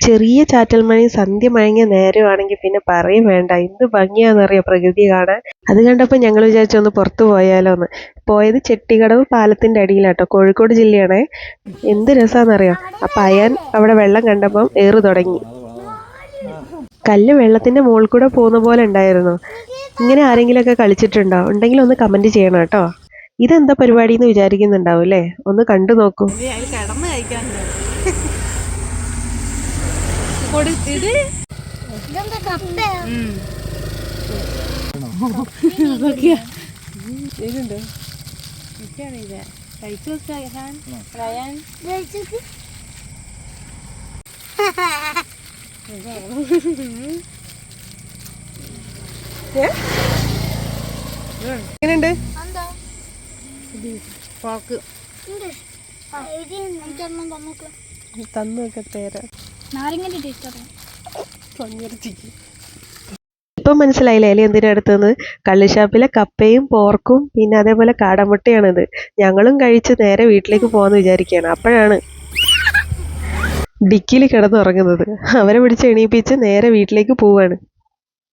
ചെറിയ ചാറ്റൽ മഴയും സന്ധ്യ മയങ്ങിയ നേരമാണെങ്കിൽ പിന്നെ പറയും വേണ്ട, എന്ത് ഭംഗിയാണെന്നറിയോ പ്രകൃതി കാണാൻ. അത് കണ്ടപ്പോൾ ഞങ്ങൾ വിചാരിച്ചു ഒന്ന് പുറത്തു പോയാലോ എന്ന്. പോയത് ചെട്ടിക്കടവ് പാലത്തിൻ്റെ അടിയിലാട്ടോ, കോഴിക്കോട് ജില്ലയാണേ. എന്ത് രസമാണെന്നറിയോ. അപ്പം അയാൻ അവിടെ വെള്ളം കണ്ടപ്പം ഏറ് തുടങ്ങി. കല്ല് വെള്ളത്തിൻ്റെ മുകളിൽ കൂടെ പോകുന്ന പോലെ ഉണ്ടായിരുന്നു. ഇങ്ങനെ ആരെങ്കിലുമൊക്കെ കളിച്ചിട്ടുണ്ടോ? ഉണ്ടെങ്കിൽ ഒന്ന് കമൻറ്റ് ചെയ്യണം കേട്ടോ. ഇതെന്താ പരിപാടി എന്ന് വിചാരിക്കുന്നുണ്ടാവും അല്ലേ? ഒന്ന് കണ്ടു നോക്കൂ. എങ്ങനെയുണ്ട്? തന്നൊക്കെ തരാം. ഇപ്പം മനസ്സിലായില്ലേ എലി എന്തിനാ എടുത്തത്? കള്ളുഷാപ്പിലെ കപ്പയും പോർക്കും പിന്നെ അതേപോലെ കാടമുട്ടയാണിത്. ഞങ്ങളും കഴിച്ച് നേരെ വീട്ടിലേക്ക് പോകാമെന്ന് വിചാരിക്കുകയാണ്. അപ്പോഴാണ് ഡിക്കിയിൽ കിടന്നുറങ്ങുന്നത്. അവരെ പിടിച്ച് എണീപ്പിച്ച് നേരെ വീട്ടിലേക്ക് പോവാണ്.